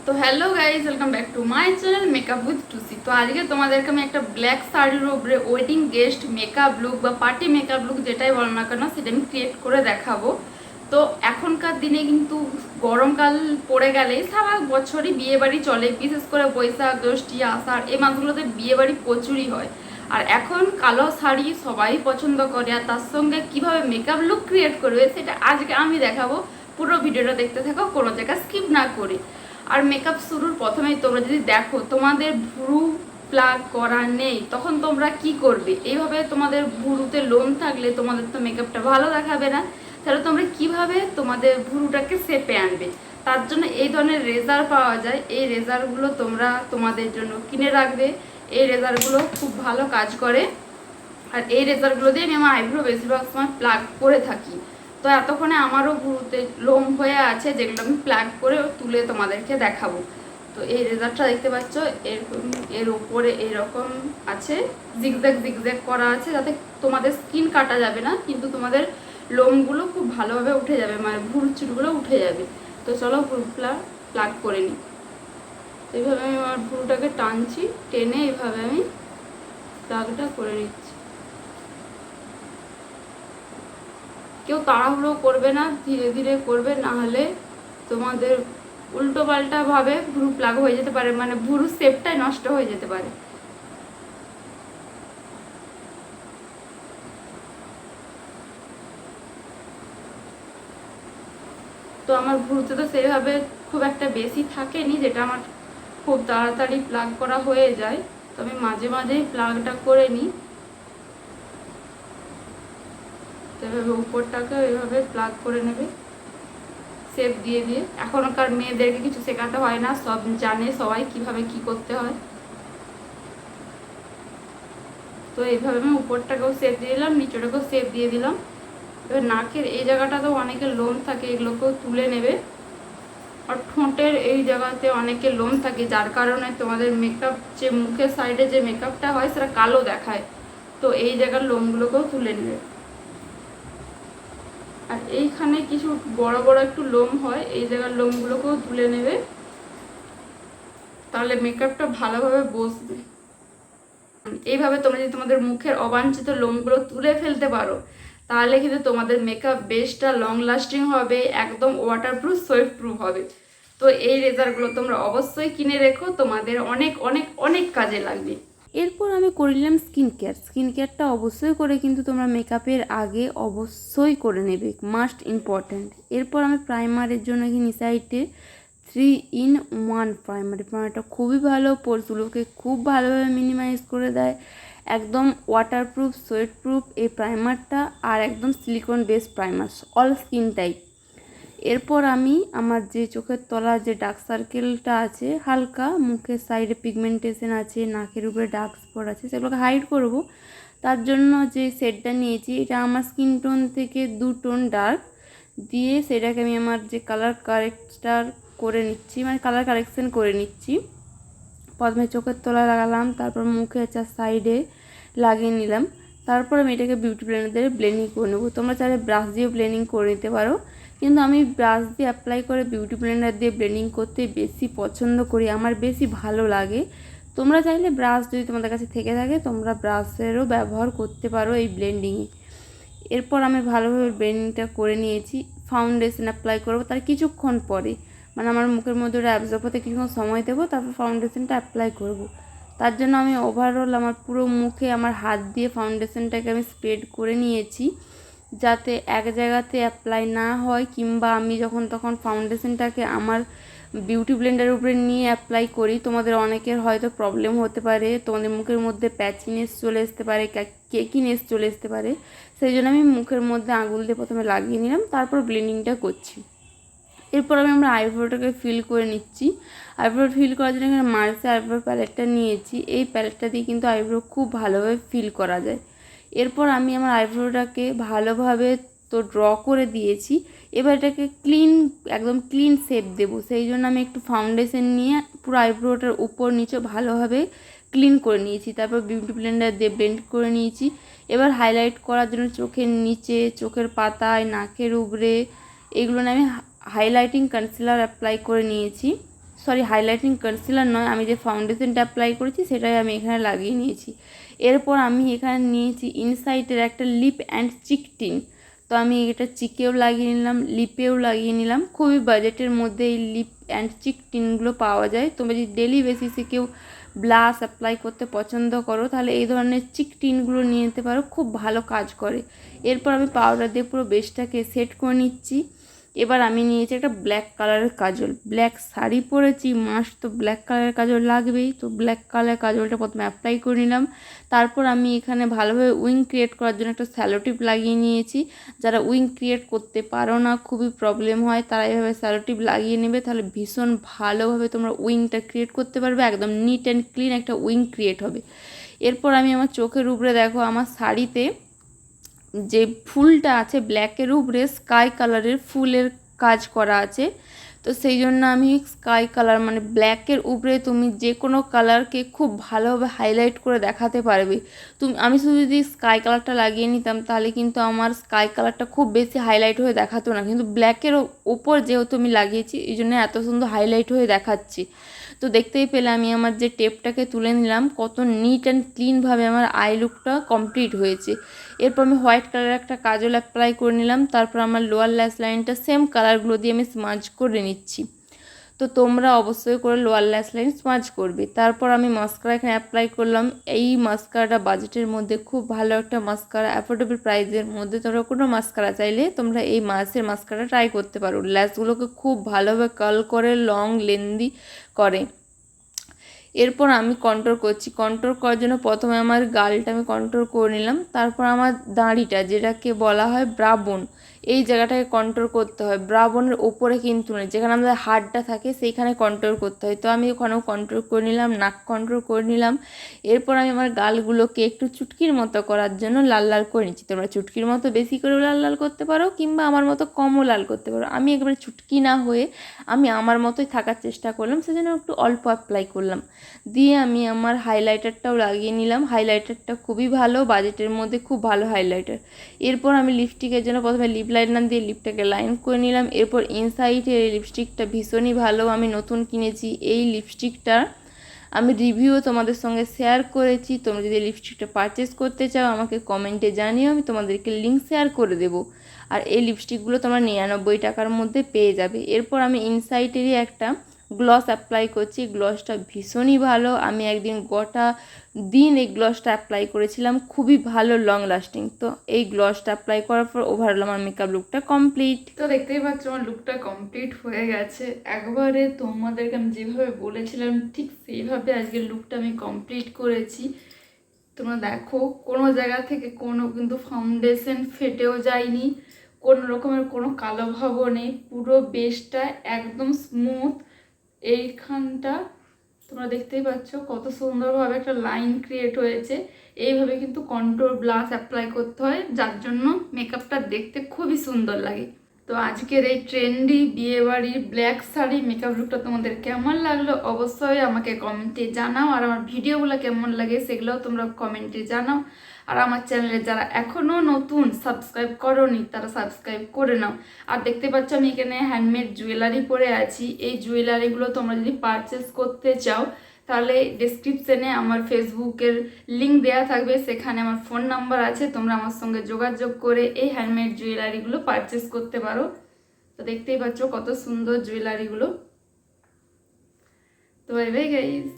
তো hello guys, welcome back to my channel makeup with Tusi. তো আজকে তোমাদেরকে আমি একটা ব্ল্যাক শাড়ির উপরে ওয়েডিং গেস্ট মেকআপ লুক বা পার্টি মেকআপ লুক যেটাই বলো না কেন সেটা আমি ক্রিয়েট করে দেখাবো। তো এখনকার দিনে কিন্তু গরমকাল পড়ে গেলেই সারা বছরই বিয়েবাড়ি চলে, বিশেষ করে বৈশাখ জ্যৈষ্ঠী আষাঢ় এই মাসগুলোতে বিয়েবাড়ি প্রচুরই হয়। আর এখন কালো শাড়ি সবাই পছন্দ করে, আর তার সঙ্গে কিভাবে মেকআপ লুক ক্রিয়েট করবে সেটা আজকে আমি দেখাবো। পুরো ভিডিওটা দেখতে থাকো, কোনো জায়গা স্কিপ না করে। আর মেকআপ শুরুর প্রথমেই তোমরা যদি দেখো তোমাদের ভুরু প্লাগ করা নেই, তখন তোমরা কি করবে? এইভাবে তোমাদের ভুরুতে লোম থাকলে তোমাদের তো মেকআপটা ভালো দেখাবে না। তাহলে তোমরা কিভাবে তোমাদের ভুরুটাকে শেপে আনবে? তার জন্য এই ধরনের রেজার পাওয়া যায়, এই রেজারগুলো তোমরা তোমাদের জন্য কিনে রাখবে। এই রেজারগুলো খুব ভালো কাজ করে, আর এই রেজারগুলো দিয়ে আমি আমার আইব্রো বেশিরভাগ সময় প্লাগ করে থাকি। তো এতক্ষণে আমারও ভুরুতে লোম হয়ে আছে, যেগুলো আমি প্লাগ করে তুলে তোমাদেরকে দেখাবো। তো এই রেজারটা দেখতে পাচ্ছ, এরকম এর উপরে এরকম আছে, জিগজ্যাগ জিগজ্যাগ করা আছে, যাতে তোমাদের স্কিন কাটা যাবে না, কিন্তু তোমাদের লোমগুলো খুব ভালোভাবে উঠে যাবে, মানে ভুরু চুলগুলো উঠে যাবে। তো চলো ভুরু প্লাগ করে নিই। এইভাবে আমি আমার ভুরুটাকে টানছি, টেনে এইভাবে আমি প্লাগটা করে নিচ্ছি। কেউ তাড়াহুড়ো করবে না, ধীরে ধীরে করবে, না হলে তোমাদের উল্টো পাল্টা ভাবে ভুরু প্লাগ হয়ে যেতে পারে, মানে ভুরু শেপটাই নষ্ট হয়ে যেতে পারে। তো আমার ভুরুতে তো সেইভাবে খুব একটা বেশি থাকেনি, যেটা আমার খুব তাড়াতাড়ি প্লাগ করা হয়ে যায়। তো আমি মাঝে মাঝেই প্লাগটা করে নিই। তো এভাবে উপরটাকে এইভাবে প্লাগ করে নেবে শেপ দিয়ে দিয়ে। এখনকার মেয়েদেরকে কিছু শেখাতে হয় না, সব জানে সবাই কিভাবে কি করতে হয়। তো এইভাবে আমি উপরটাকেও শেপ দিয়ে দিলাম, নিচটাকেও শেপ দিয়ে দিলাম। এবার নাকের এই জায়গাটাতেও অনেকের লোম থাকে, এগুলোকেও তুলে নেবে। আর ঠোঁটের এই জায়গাতে অনেকের লোম থাকে, যার কারণে তোমাদের মেকআপ যে মুখের সাইডে যে মেকআপটা হয় সেটা কালো দেখায়। তো এই জায়গার লোমগুলোকেও তুলে নেবে। আর এইখানে কিছু বড় বড় একটু লোম হয়, এই জায়গার লোমগুলোকেও তুলে নেবে, তাহলে মেকআপটা ভালোভাবে বসবে। এইভাবে তোমরা যদি তোমাদের মুখের অবাঞ্ছিত লোমগুলো তুলে ফেলতে পারো, তাহলে কিন্তু তোমাদের মেকআপ বেসটা লং লাস্টিং হবে, একদম ওয়াটারপ্রুফ সোয়েট প্রুফ হবে। তো এই রেজারগুলো তোমরা অবশ্যই কিনে রেখো, তোমাদের অনেক অনেক অনেক কাজে লাগবে। এরপর আমি করে নিলাম স্কিন কেয়ারটা অবশ্যই করে, কিন্তু তোমরা মেকআপের আগে অবশ্যই করে নেবে, মাস্ট ইম্পর্ট্যান্ট। এরপর আমি প্রাইমারের জন্য নিসাইটে 3-in-1 প্রাইমারটা খুবই ভালো, পোরসগুলোকে খুব ভালোভাবে মিনিমাইজ করে দেয়, একদম ওয়াটারপ্রুফ সোয়েট প্রুফ এই প্রাইমারটা, আর একদম silicon based primer all skin type. এরপর আমি আমার যে চোখের তলা যে ডার্ক সার্কেলটা আছে, হালকা মুখের সাইডে পিগমেন্টেশন আছে, নাকের উপরে ডার্ক স্পট আছে, সেগুলোকে হাইড করব। তার জন্য যে শেডটা নিয়েছি, এটা আমার স্কিন টোন থেকে 2 টোন ডার্ক দিয়ে সেটাকে আমি আমার যে কালার কারেক্টার করে নিচ্ছি, মানে কালার কারেকশন করে নিচ্ছি। প্রথমে চোখের তলায় লাগালাম, তারপর মুখে সাইডে লাগিয়ে নিলাম। তারপর আমি এটাকে বিউটি ব্লেন্ডার দিয়ে ব্লেন্ডিং করে নেবো। তোমরা চাইলে ব্রাশ দিয়ে ব্লেন্ডিং করে নিতে পারো, কিন্তু আমি ব্রাশ দিয়ে অ্যাপ্লাই করে বিউটি ব্লেন্ডার দিয়ে ব্লেন্ডিং করতে বেশি পছন্দ করি, আমার বেশি ভালো লাগে। তোমরা চাইলে ব্রাশ যদি তোমাদের কাছে থেকে থাকে, তোমরা ব্রাশেরও ব্যবহার করতে পারো এই ব্লেন্ডিংয়ে। এরপর আমি ভালোভাবে ব্লেন্ডিংটা করে নিয়েছি। ফাউন্ডেশন অ্যাপ্লাই করবো তার কিছুক্ষণ পরে, মানে আমার মুখের মধ্যে ওটা অ্যাবজর্ব হতে কিছুক্ষণ সময় দেবো, তারপর ফাউন্ডেশনটা অ্যাপ্লাই করব। তার জন্য আমি ওভারঅল আমার পুরো মুখে আমার হাত দিয়ে ফাউন্ডেশনটাকে আমি স্প্রেড করে নিয়েছি, যাতে এক জায়গাতে অ্যাপ্লাই না হয়, কিংবা আমি যখন তখন ফাউন্ডেশনটাকে আমার বিউটি ব্লেন্ডারের উপরে নিয়ে অ্যাপ্লাই করি, তোমাদের অনেকের হয়তো প্রবলেম হতে পারে, তোমাদের মুখের মধ্যে প্যাচিনেস চলে আসতে পারে, কেকিনেস চলে আসতে পারে। সেই জন্য আমি মুখের মধ্যে আঙুল দিয়ে প্রথমে লাগিয়ে নিলাম, তারপর ব্লেন্ডিংটা করছি। এরপর আমি আমরা আইব্রোটাকে ফিল করে নিচ্ছি। আইব্রো ফিল করার জন্য এখানে মার্সে আইব্রো প্যালেটটা নিয়েছি, এই প্যালেটটা দিয়ে কিন্তু আইব্রো খুব ভালোভাবে ফিল করা যায়। এরপর আমি আমার আইব্রোটাকে ভালোভাবে তো ড্র করে দিয়েছি, এবার এটাকে একদম ক্লিন শেপ দেবো। সেই জন্য আমি একটু ফাউন্ডেশন নিয়ে পুরো আইব্রোটার উপর নিচে ভালোভাবে ক্লিন করে নিয়েছি, তারপর বিউটি ব্লেন্ডার দিয়ে ব্লেন্ড করে নিয়েছি। এবার হাইলাইট করার জন্য চোখের নিচে, চোখের পাতায়, নাকের উপরে, এগুলো আমি হাইলাইটিং কনসিলার অ্যাপ্লাই করে নিয়েছি। সরি হাইলাইটিং কনসিলার নয়, আমি যে ফাউন্ডেশনটা অ্যাপ্লাই করেছি সেটাই আমি এখানে লাগিয়ে নিয়েছি। এরপর আমি এখানে নিয়েছি ইনসাইটের একটা লিপ অ্যান্ড চিক টিন। তো আমি এটা চিকেও লাগিয়ে নিলাম, লিপেও লাগিয়ে নিলাম। খুবই বাজেটের মধ্যে এই লিপ অ্যান্ড চিক টিনগুলো পাওয়া যায়। তোমরা যদি ডেলি বেসিসে কেউ ব্লাশ অ্যাপ্লাই করতে পছন্দ করো তাহলে এই ধরনের চিক টিনগুলো নিয়ে নিতে পারো, খুব ভালো কাজ করে। এরপর আমি পাউডার দিয়ে পুরো বেসটাকে সেট করে নিচ্ছি। এবার আমি নিয়েছি একটা ব্ল্যাক কালারের কাজল, ব্ল্যাক শাড়ি পরেছি, মাস্ট তো ব্ল্যাক কালারের কাজল লাগবেই। তো ব্ল্যাক কালারের কাজলটা প্রথমে অ্যাপ্লাই করে নিলাম। তারপর আমি এখানে ভালোভাবে উইং ক্রিয়েট করার জন্য একটা স্যালো টিপ লাগিয়ে নিয়েছি। যারা উইং ক্রিয়েট করতে পারো না, খুবই প্রবলেম হয়, তারা এইভাবে স্যালো টিপ লাগিয়ে নেবে, তাহলে ভীষণ ভালোভাবে তোমরা উইংটা ক্রিয়েট করতে পারবে, একদম নিট অ্যান্ড ক্লিন একটা উইং ক্রিয়েট হবে। এরপর আমি আমার চোখের উপরে দেখো আমার শাড়িতে যে ফুলটা আছে ব্ল্যাকের উপরে স্কাই কালারের ফুলের কাজ করা আছে। তো সেই জন্য আমি স্কাই কালার মানে ব্ল্যাকের উপরে তুমি যে কোনো কালারকে খুব ভালোভাবে হাইলাইট করে দেখাতে পারবে। আমি শুধু যদি স্কাই কালারটা লাগিয়ে নিতাম তাহলে কিন্তু আমার স্কাই কালারটা খুব বেশি হাইলাইট হয়ে দেখাতো না, কিন্তু ব্ল্যাকের ওপর যেহেতু আমি লাগিয়েছি এই জন্য এত সুন্দর হাইলাইট হয়ে দেখাচ্ছি। তো দেখতেই পেলে আমি আমার যে টেপটাকে তুলে নিলাম, কত নিট অ্যান্ড ক্লিনভাবে আমার আই লুকটা কমপ্লিট হয়েছে। এরপর আমি হোয়াইট কালারের একটা কাজল অ্যাপ্লাই করে নিলাম। তারপর আমার লোয়ার ল্যাশ লাইনটা সেম কালারগুলো দিয়ে আমি স্মাজ করে নিচ্ছি। তো তোমরা অবশ্যই করে লোয়ার ল্যাশ লাইন স্মাজ করবে। তারপর আমি মাস্কারা এখানে অ্যাপ্লাই করলাম। এই মাস্কারাটা বাজেটের মধ্যে খুব ভালো একটা মাস্কারা, অ্যাফোর্ডেবল প্রাইসের মধ্যে। তোমরা কোনো মাস্কারা চাইলে তোমরা এই মাসের মাস্কারা ট্রাই করতে পারো, ল্যাশগুলোকে খুব ভালোভাবে কার্ল করে, লং লেন্দি করে। এরপর আমি কন্ট্রোল করছি। কন্ট্রোল করার জন্য প্রথমে আমার গালটা আমি কন্ট্রোল করে নিলাম। তারপর আমার দাঁড়িটা, যেটাকে বলা হয় ব্রাবোন, এই জায়গাটাকে কন্ট্রোল করতে হয়। ব্রাবোনের ওপরে কিন্তু নয়, যেখানে আমাদের হাড়টা থাকে সেইখানে কন্ট্রোল করতে হয়। তো আমি ওখানেও কন্ট্রোল করে নিলাম, নাক কন্ট্রোল করে নিলাম। এরপর আমি আমার গালগুলোকে একটু চুটকির মতো করার জন্য লাল লাল করে নিচ্ছি। তোমরা চুটকির মতো বেশি করেও লাল লাল করতে পারো, কিংবা আমার মতো কমও লাল করতে পারো। আমি একেবারে চুটকি না হয়ে আমি আমার মতোই থাকার চেষ্টা করলাম, সেজন্য একটু অল্প অ্যাপ্লাই করলাম। দিয়ে আমি আমার হাইলাইটারটাও লাগিয়ে নিলাম। হাইলাইটারটা খুবই ভালো, বাজেটের মধ্যে খুব ভালো হাইলাইটার। এরপর আমি লিপস্টিকের জন্য প্রথমে লিপ লাইনার দিয়ে লিপটাকে লাইন করে নিলাম। এরপর ইনসাইডের এই লিপস্টিকটা ভীষণই ভালো, আমি নতুন কিনেছি এই লিপস্টিকটা। আমি রিভিউ তোমাদের সঙ্গে শেয়ার করেছি। তোমরা যদি লিপস্টিকটা পারচেস করতে চাও আমাকে কমেন্টে জানিও, আমি তোমাদেরকে লিঙ্ক শেয়ার করে দেবো। আর এই লিপস্টিকগুলো তোমরা 99 টাকার মধ্যে পেয়ে যাবে। এরপর আমি ইনসাইটেরই একটা গ্লস অ্যাপ্লাই করছি। গ্লসটা ভীষণই ভালো, আমি একদিন গোটা দিন এই গ্লসটা অ্যাপ্লাই করেছিলাম, খুবই ভালো, লং লাস্টিং। তো এই গ্লসটা অ্যাপ্লাই করার পর ওভারঅল আমার মেকআপ লুকটা কমপ্লিট। তো দেখতেই পাচ্ছ আমার লুকটা কমপ্লিট হয়ে গেছে একবারে। তোমাদেরকে আমি যেভাবে বলেছিলাম ঠিক সেইভাবে আজকের লুকটা আমি কমপ্লিট করেছি। তোমরা দেখো কোনো জায়গা থেকে কোনো কিন্তু ফাউন্ডেশন ফেটেও যায়নি, কোনো রকমের কোনো কালো ভাবও নেই, পুরো বেসটা একদম স্মুথ। এইখানটা তোমরা দেখতেই পাচ্ছ কত সুন্দরভাবে একটা লাইন ক্রিয়েট হয়েছে। এইভাবে কিন্তু কন্ট্রোল ব্লাশ অ্যাপ্লাই করতে হয়, যার জন্য মেকআপটা দেখতে খুবই সুন্দর লাগে। তো আজকের এই ট্রেন্ডি বিয়েবাড়ির ব্ল্যাক শাড়ি মেকআপ লুকটা তোমাদের কেমন লাগলো অবশ্যই আমাকে কমেন্টে জানাও। আর আমার ভিডিওগুলো কেমন লাগে সেগুলোও তোমরা কমেন্টে জানাও। আর আমার চ্যানেলে যারা এখনও নতুন সাবস্ক্রাইব করোনি তারা সাবস্ক্রাইব করে নাও। আর দেখতে পাচ্ছ আমি এখানে হ্যান্ডমেড জুয়েলারি পরে আছি। এই জুয়েলারিগুলো তোমরা যদি পারচেস করতে চাও তাহলে ডেসক্রিপশনে আমার ফেসবুকের লিঙ্ক দেওয়া থাকবে, সেখানে আমার ফোন নাম্বার আছে, তোমরা আমার সঙ্গে যোগাযোগ করে এই হ্যান্ডমেড জুয়েলারিগুলো পারচেস করতে পারো। তো দেখতেই পাচ্ছ কত সুন্দর জুয়েলারিগুলো। তো বাই বাই গাইস।